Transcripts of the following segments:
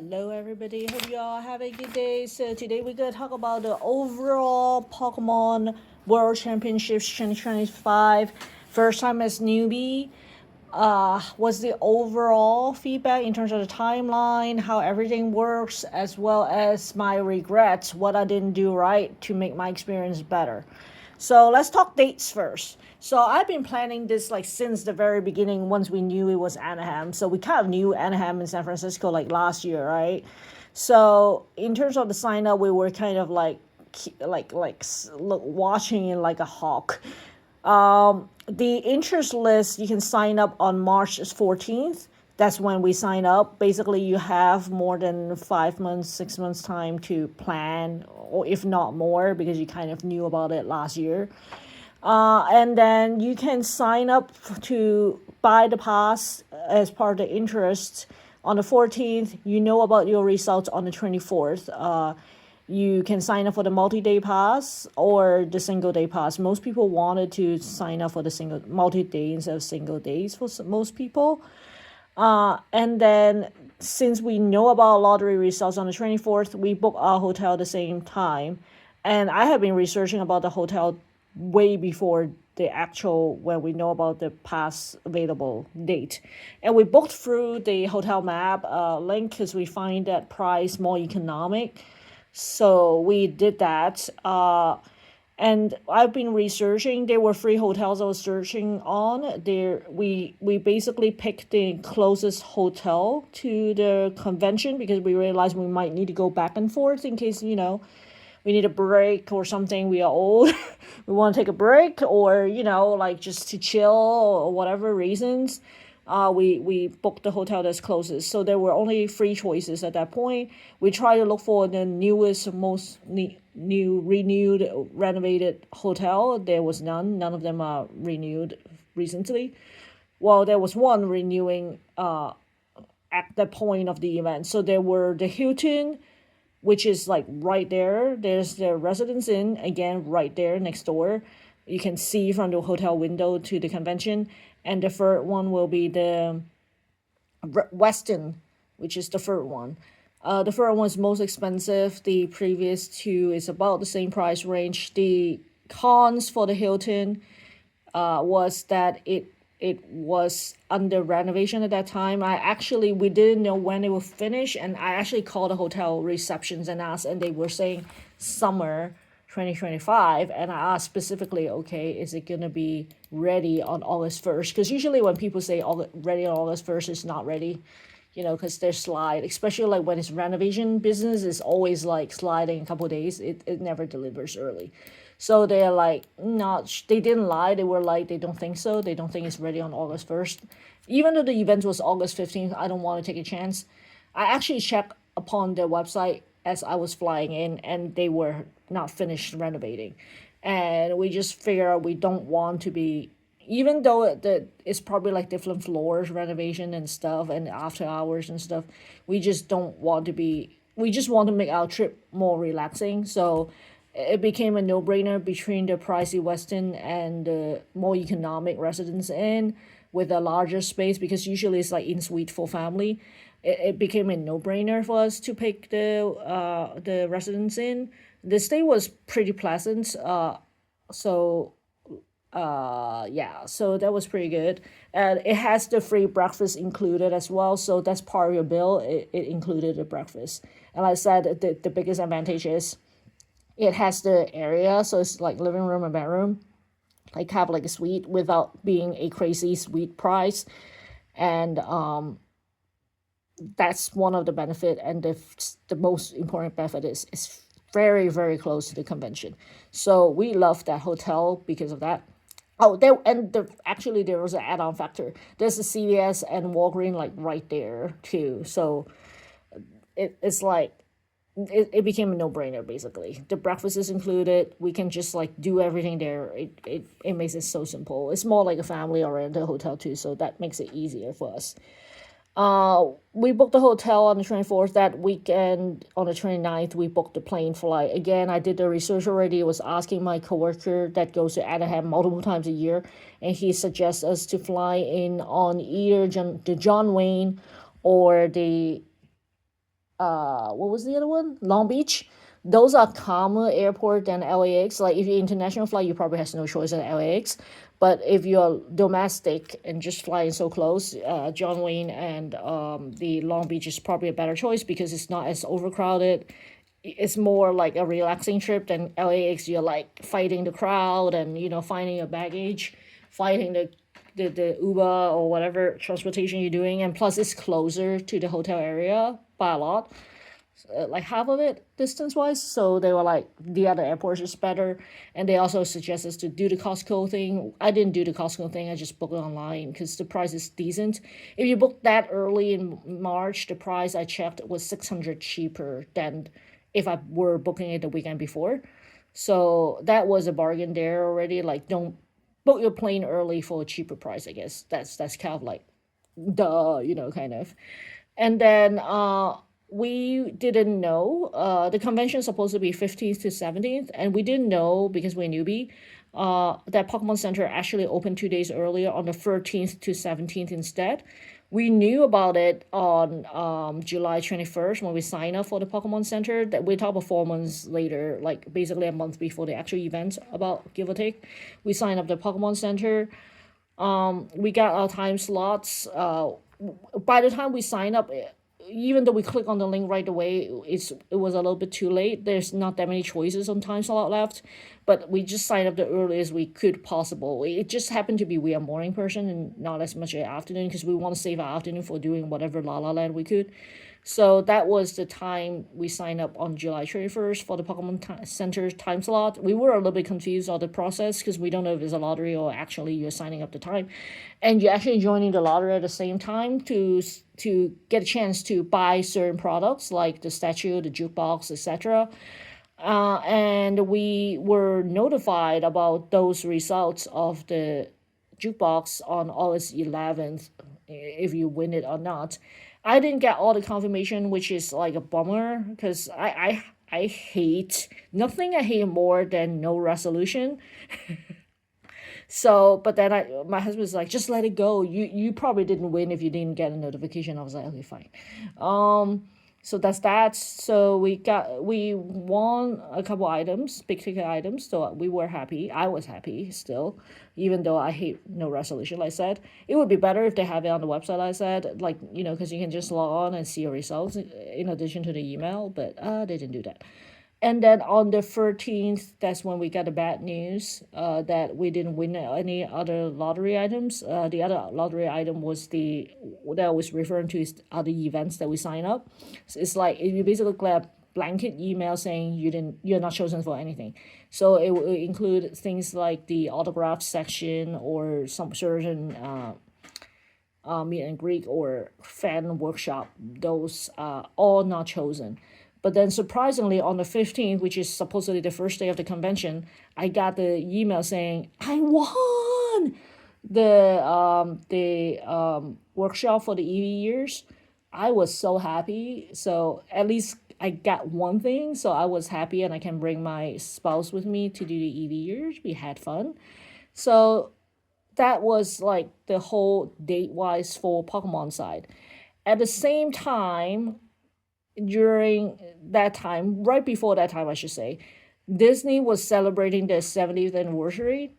Hello, everybody. Hope you all have a good day. So today we're gonna talk about the overall Pokemon World Championships 2025. First time as newbie. What's the overall feedback in terms of the timeline, how everything works, as well as my regrets, what I didn't do right to make my experience better. So let's talk dates first. So I've been planning this like since the very beginning. Once we knew it was Anaheim, so we kind of knew Anaheim and San Francisco like last year, right? So in terms of the sign up, we were kind of watching it like a hawk. The interest list, you can sign up on March 14th. That's when we sign up. Basically, you have more than 5 months, 6 months time to plan, or if not more, because you kind of knew about it last year. And then you can sign up to buy the pass as part of the interest on the 14th. You know about your results on the 24th. You can sign up for the multi-day pass or the single-day pass. Most people wanted to sign up for the single multi-day instead of single days for most people. And then since we know about lottery results on the 24th, we book our hotel at the same time. And I have been researching about the hotel way before the actual when we know about the pass available date. And we booked through the hotel map link because we find that price more economic. So we did that. And I've been researching. There were three hotels I was searching on. We basically picked the closest hotel to the convention because we realized we might need to go back and forth in case we need a break or something. We are old. We want to take a break, or like just to chill or whatever reasons. We booked the hotel that's closest. So there were only three choices at that point. We tried to look for the newest, most new, renewed, renovated hotel. There was none. None of them are renewed recently. Well, there was one renewing at the point of the event. So there were the Hilton, which is like right there. There's the Residence Inn, again, right there next door. You can see from the hotel window to the convention. And the third one will be the Westin, which is the third one. The third one is most expensive. The previous two is about the same price range. The cons for the Hilton was that it was under renovation at that time. We didn't know when it would finish, and I actually called the hotel receptions and asked, and they were saying summer 2025, and I asked specifically, okay, is it gonna be ready on August 1st? Because usually when people say ready on August 1st, it's not ready, because there's slide, especially like when it's renovation business, is always like sliding a couple of days. It never delivers early. So they're like, they didn't lie. They were like, they don't think so. They don't think it's ready on August 1st. Even though the event was August 15th, I don't want to take a chance. I actually checked upon their website as I was flying in, and they were not finished renovating. And we just figure out we don't want to be, even though it's probably like different floors renovation and stuff and after hours and stuff, we just want to make our trip more relaxing. So it became a no-brainer between the pricey Westin and the more economic Residence Inn with a larger space, because usually it's like in suite for family. It became a no-brainer for us to pick the Residence Inn. The stay was pretty pleasant. So that was pretty good. And it has the free breakfast included as well. So that's part of your bill. It included the breakfast. And like I said, the biggest advantage is it has the area. So it's like living room and bedroom. Like have like a suite without being a crazy suite price. And that's one of the benefit. And the most important benefit is very, very close to the convention. So we love that hotel because of that. Oh, there was an add-on factor. There's a CVS and Walgreens like right there too. So it's like it became a no-brainer basically. The breakfast is included. We can just like do everything there. It makes it so simple. It's more like a family-oriented hotel too, so that makes it easier for us. We booked the hotel on the 24th. That weekend, on the 29th, we booked the plane flight. Again, I did the research already. I was asking my coworker that goes to Anaheim multiple times a year, and he suggests us to fly in on either the John Wayne or the what was the other one? Long Beach. Those are calmer airport than LAX. Like if you're international flight, you probably has no choice at LAX. But if you're domestic and just flying so close, John Wayne and the Long Beach is probably a better choice because it's not as overcrowded. It's more like a relaxing trip than LAX. You're like fighting the crowd and finding your baggage, fighting the Uber or whatever transportation you're doing, and plus it's closer to the hotel area by a lot, like half of it distance wise. So they were like the other airports is better, and they also suggest us to do the Costco thing. I didn't do the Costco thing. I just booked it online because the price is decent. If you book that early in March, the price I checked was 600 cheaper than if I were booking it the weekend before. So that was a bargain there already. Like, don't book your plane early for a cheaper price. I guess that's kind of like duh, kind of. And then we didn't know the convention is supposed to be 15th to 17th, and we didn't know because we're newbie that Pokemon Center actually opened 2 days earlier on the 13th to 17th instead. We knew about it on July 21st when we signed up for the Pokemon Center. That we talked about 4 months later, like basically a month before the actual event, about give or take. We signed up the Pokemon Center. We got our time slots. By the time we signed up, even though we click on the link right away, it was a little bit too late. There's not that many choices on time slot left, but we just signed up the earliest we could possible. It just happened to be we are morning person and not as much afternoon because we want to save our afternoon for doing whatever La La Land we could. So that was the time we signed up on July 31st for the Pokemon Center time slot. We were a little bit confused on the process because we don't know if it's a lottery or actually you're signing up the time. And you're actually joining the lottery at the same time to get a chance to buy certain products like the statue, the jukebox, etc. And we were notified about those results of the jukebox on August 11th, if you win it or not. I didn't get all the confirmation, which is like a bummer because I hate nothing. I hate more than no resolution. So, but then my husband's like, just let it go. You probably didn't win if you didn't get a notification. I was like, okay, fine. So that's that. So we won a couple items, big ticket items. So we were happy. I was happy still, even though I hate no resolution. Like I said, it would be better if they have it on the website. I said, like, because you can just log on and see your results in addition to the email. But they didn't do that. And then on the 13th, that's when we got the bad news that we didn't win any other lottery items. The other lottery item was that I was referring to is other events that we sign up. So it's like you basically get a blanket email saying you're not chosen for anything. So it will include things like the autograph section or some certain meet and greet or fan workshop. Those are all not chosen. But then surprisingly, on the 15th, which is supposedly the first day of the convention, I got the email saying, I won the workshop for the EV years. I was so happy. So at least I got one thing. So I was happy and I can bring my spouse with me to do the EV years. We had fun. So that was like the whole date-wise for Pokemon side. At the same time, during that time, right before that time, I should say, Disney was celebrating their 70th anniversary.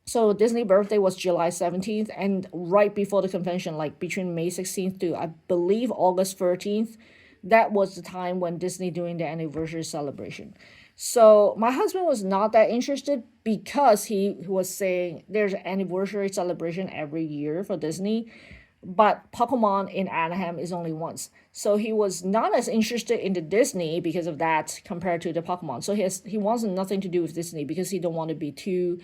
So Disney birthday was July 17th, and right before the convention, like between May 16th to I believe August 13th, that was the time when Disney doing the anniversary celebration. So my husband was not that interested because he was saying there's an anniversary celebration every year for Disney, but Pokemon in Anaheim is only once. So he was not as interested in the Disney because of that compared to the Pokemon. So he wants nothing to do with Disney because he don't want to be too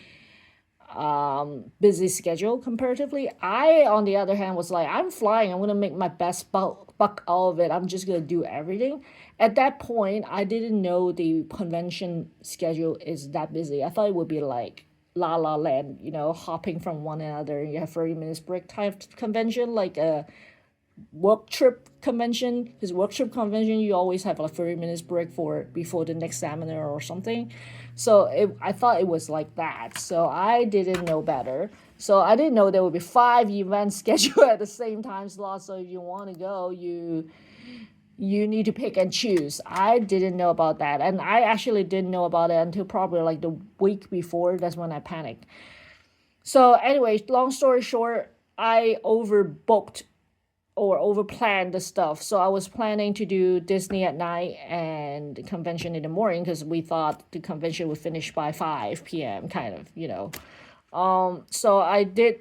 busy schedule comparatively. I, on the other hand, was like, I'm flying. I'm gonna make my best buck out of it. I'm just gonna do everything. At that point, I didn't know the convention schedule is that busy. I thought it would be like La La Land, hopping from one another. You have 30 minutes break type convention, like a work trip convention. Because work trip convention, you always have like 30 minutes break before the next seminar or something. So I thought it was like that. So I didn't know better. So I didn't know there would be 5 events scheduled at the same time slot. So if you want to go, you You need to pick and choose. I didn't know about that, and I actually didn't know about it until probably like the week before. That's when I panicked. So anyway, long story short, I overbooked or overplanned the stuff. So I was planning to do Disney at night and convention in the morning because we thought the convention would finish by 5 p.m. kind of, So I did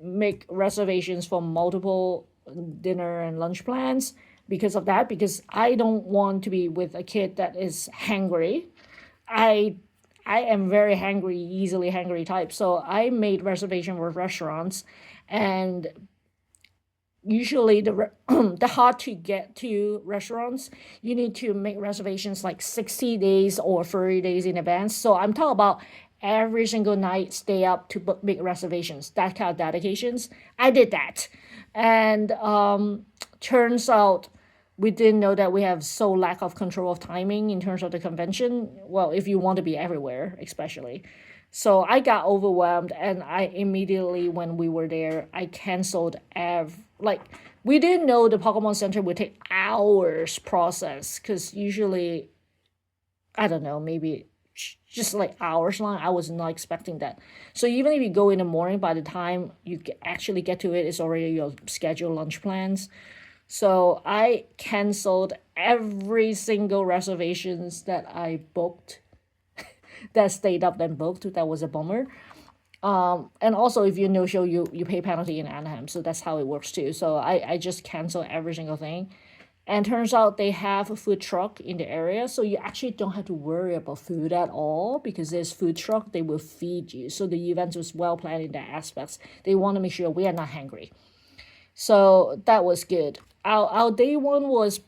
make reservations for multiple dinner and lunch plans because of that, because I don't want to be with a kid that is hangry. I I am very hungry, easily hungry type. So I made reservation with restaurants, and usually the hard to get to restaurants, you need to make reservations like 60 days or 30 days in advance. So I'm talking about every single night stay up to book, make reservations, that kind of dedications. I did that, and turns out we didn't know that we have so lack of control of timing in terms of the convention. Well, if you want to be everywhere, especially. So I got overwhelmed, and I immediately, when we were there, I canceled like, we didn't know the Pokemon Center would take hours process, because usually, I don't know, maybe just like hours long. I was not expecting that. So even if you go in the morning, by the time you actually get to it, it's already your scheduled lunch plans. So I canceled every single reservations that I booked, that stayed up and booked. That was a bummer. And also, if you no show, you pay penalty in Anaheim, so that's how it works too. So I just cancel every single thing, and turns out they have a food truck in the area, so you actually don't have to worry about food at all, because there's food truck, they will feed you. So the event was well planned in that aspects. They want to make sure we are not hungry, so that was good. Our day one was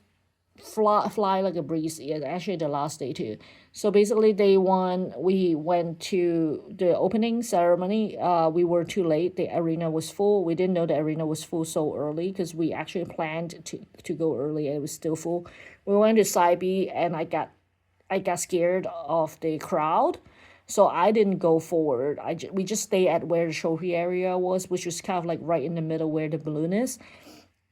fly like a breeze. Yeah, actually the last day too. So basically day one we went to the opening ceremony. We were too late. The arena was full. We didn't know the arena was full so early, because we actually planned to go early and it was still full. We went to Side B, and I got scared of the crowd. So I didn't go forward. We just stayed at where the trophy area was, which was kind of like right in the middle where the balloon is,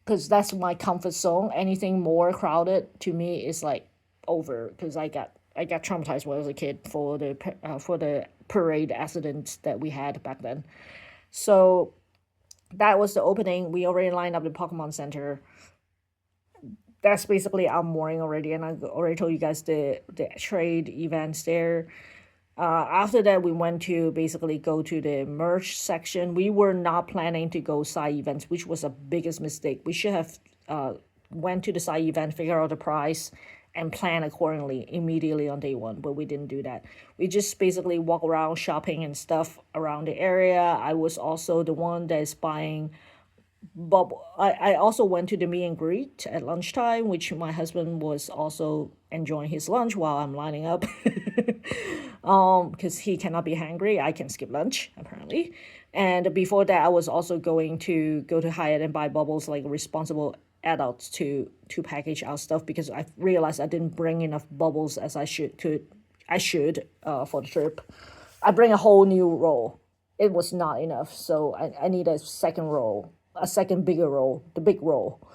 because that's my comfort zone. Anything more crowded to me is like over, because I got traumatized when I was a kid for the parade accidents that we had back then. So that was the opening. We already lined up the Pokemon Center. That's basically our morning already, and I already told you guys the trade events there. After that, we went to basically go to the merch section. We were not planning to go side events, which was a biggest mistake. We should have went to the side event, figure out the price, and plan accordingly immediately on day one, but we didn't do that. We just basically walk around shopping and stuff around the area. I was also the one that is buying bubble. I also went to the meet and greet at lunchtime, which my husband was also enjoying his lunch while I'm lining up. Because he cannot be hungry, I can skip lunch apparently. And before that, I was also going to go to Hyatt and buy bubbles like responsible adults to package our stuff, because I realized I didn't bring enough bubbles as I should for the trip. I bring a whole new roll. It was not enough, so I need a second roll, a second bigger roll, the big roll,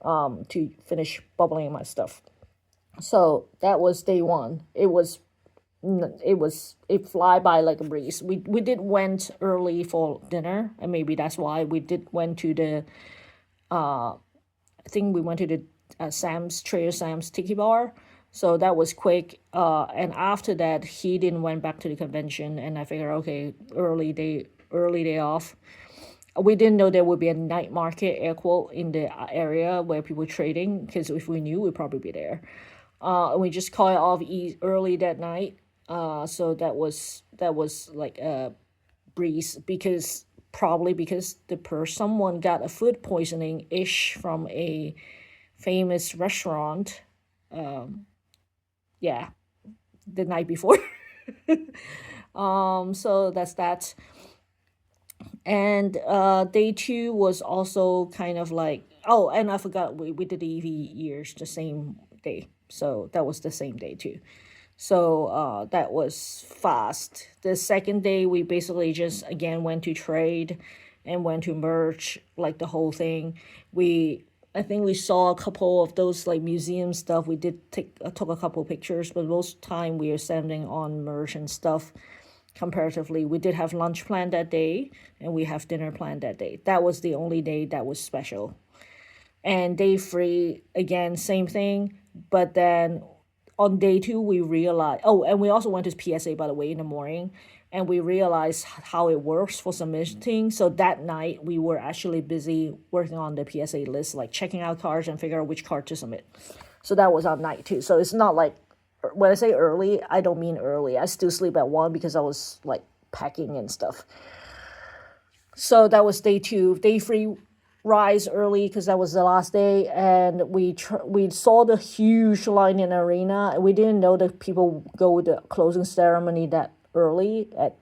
to finish bubbling my stuff. So that was day one. It fly by like a breeze. We did went early for dinner, and maybe that's why we did went to the I think we went to the Trader Sam's Tiki Bar. So that was quick. And after that, he didn't went back to the convention, and I figured, okay, early day off. We didn't know there would be a night market, air quote, in the area where people were trading, because if we knew, we'd probably be there. And we just called it off early that night. So that was like a breeze, because probably because someone got a food poisoning ish from a famous restaurant. Yeah, the night before. So that's that. And day two was also kind of like, oh, and I forgot, we did the EV years the same day, so that was the same day too. So that was fast. The second day we basically just again went to trade and went to merch, like the whole thing. We I think we saw a couple of those like museum stuff. We did took a couple pictures, but most time we are sending on merch and stuff. Comparatively, we did have lunch planned that day, and we have dinner planned that day. That was the only day that was special. And day 3, again, same thing. But then on day 2, we realized, oh, and we also went to PSA, by the way, in the morning, and we realized how it works for submitting. So that night, we were actually busy working on the PSA list, like checking out cards and figure out which card to submit. So that was on night 2. So it's not like, when I say early, I don't mean early. I still sleep at 1 because I was like packing and stuff. So that was day 2. Day 3, rise early because that was the last day, and we saw the huge line in the arena. We didn't know that people go to the closing ceremony that early at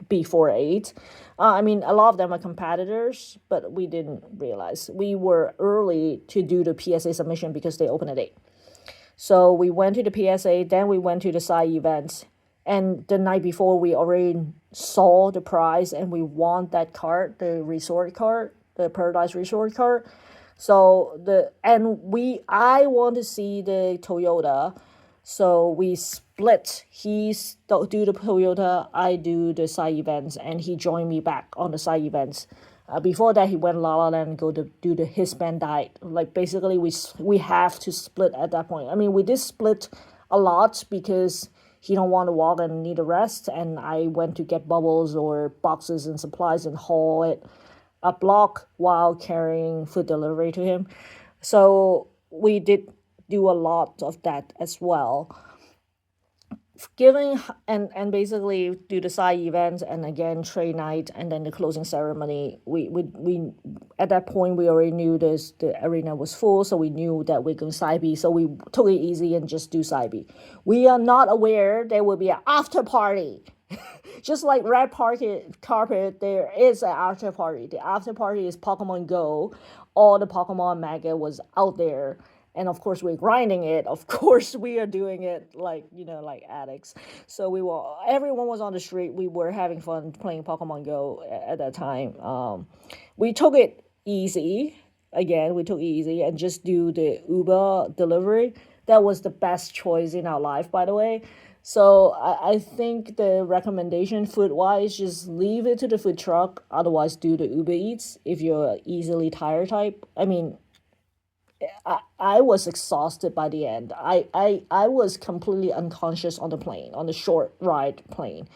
before 8. I mean, a lot of them are competitors, but we didn't realize. We were early to do the PSA submission because they open at 8. So we went to the PSA, then we went to the side events. And the night before, we already saw the prize, and we won that card, the resort card, the Paradise Resort card. So I want to see the Toyota. So we split. He do the Toyota, I do the side events, and he joined me back on the side events. Before that, he went La La Land and go to do his band diet. Like basically, we have to split at that point. I mean, we did split a lot because he don't want to walk and need a rest, and I went to get bubbles or boxes and supplies and haul it a block while carrying food delivery to him. So we did do a lot of that as well. Giving and basically do the side events, and again trade night, and then the closing ceremony. We at that point we already knew the arena was full, so we knew that we're going side B. So we took it easy and just do side B. We are not aware there will be an after party. Just like red carpet, there is an after party. The after party is Pokemon Go. All the Pokemon Mega was out there. And of course, we're grinding it. Of course, we are doing it like addicts. So everyone was on the street. We were having fun playing Pokemon Go at that time. We took it easy. Again, we took it easy and just do the Uber delivery. That was the best choice in our life, by the way. So I think the recommendation food-wise, just leave it to the food truck. Otherwise, do the Uber Eats if you're easily tired type. I mean, I was exhausted by the end. I was completely unconscious on the plane, on the short ride plane.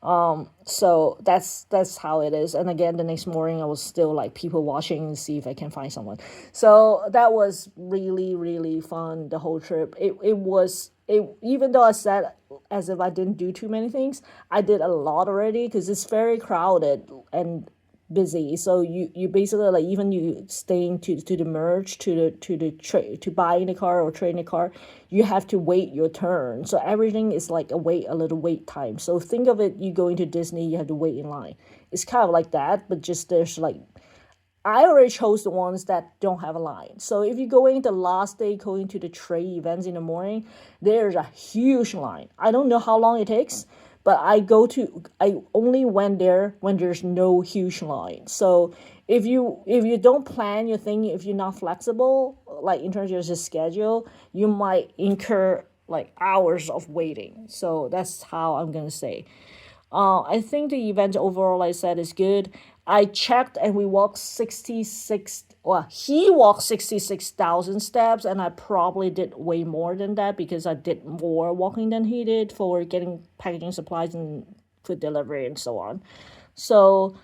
So that's how it is. And again, the next morning I was still like people watching and see if I can find someone. So that was really, really fun, the whole trip. Even though I said as if I didn't do too many things, I did a lot already because it's very crowded and busy. So you basically like, even you staying to the merge to buying the car or trading the car, you have to wait your turn. So everything is like a little wait time. So think of it, you going to Disney, you have to wait in line. It's kind of like that, but just there's like, I already chose the ones that don't have a line. So if you go in the last day going to the trade events in the morning, there's a huge line. I don't know how long it takes, but I only went there when there's no huge line. So if you don't plan your thing, if you're not flexible, like in terms of your schedule, you might incur like hours of waiting. So that's how I'm gonna say. I think the event overall, I said, is good. I checked and we walked 66, well, he walked 66,000 steps, and I probably did way more than that because I did more walking than he did for getting packaging supplies and food delivery and so on. So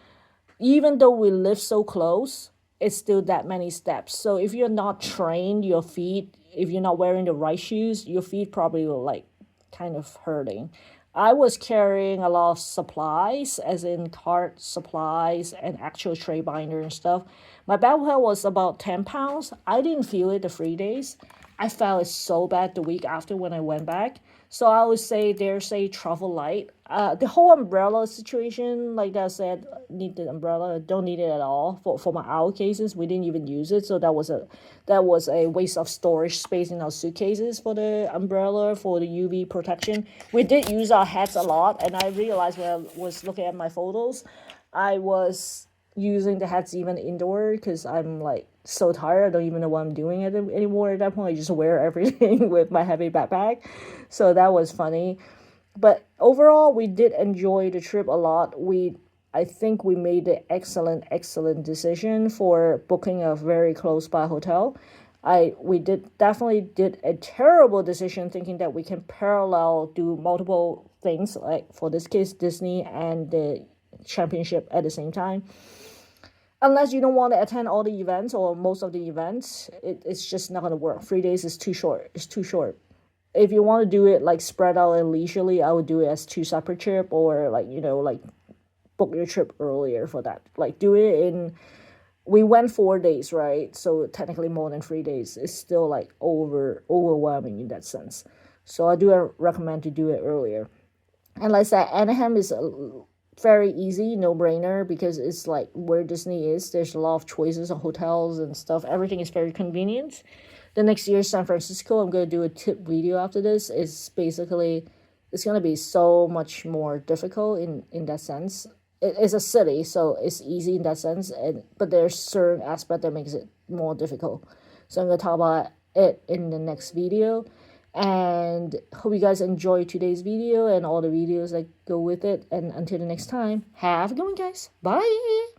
even though we live so close, it's still that many steps. So if you're not trained, your feet, if you're not wearing the right shoes, your feet probably will like kind of hurting. I was carrying a lot of supplies, as in cart supplies and actual tray binder and stuff. My backpack was about 10 pounds. I didn't feel it the 3 days. I felt it so bad the week after when I went back. So I would say there's a travel light. The whole umbrella situation, like I said, need the umbrella. Don't need it at all. For our cases, we didn't even use it. So that was a waste of storage space in our suitcases for the umbrella, for the UV protection. We did use our hats a lot, and I realized when I was looking at my photos, I was using the hats even indoor because I'm like so tired. I don't even know what I'm doing anymore at that point. I just wear everything with my heavy backpack. So that was funny. But overall, we did enjoy the trip a lot. I think we made the excellent decision for booking a very close by hotel. We definitely did a terrible decision thinking that we can parallel do multiple things, like for this case Disney and the championship at the same time. Unless you don't want to attend all the events or most of the events, it's just not going to work. 3 days is too short. It's too short. If you want to do it like spread out and leisurely, I would do it as two separate trip, or like like book your trip earlier for that. Like do it in. We went 4 days, right? So technically more than 3 days. It's still like overwhelming in that sense. So I do recommend to do it earlier. And like I said, Anaheim is very easy, no brainer, because it's like where Disney is. There's a lot of choices of hotels and stuff. Everything is very convenient. The next year, San Francisco, I'm gonna do a tip video after this. It's gonna be so much more difficult in that sense. It's a city, so it's easy in that sense, but there's certain aspect that makes it more difficult. So I'm gonna talk about it in the next video. And hope you guys enjoy today's video and all the videos that go with it. And until the next time, have a good one, guys. Bye.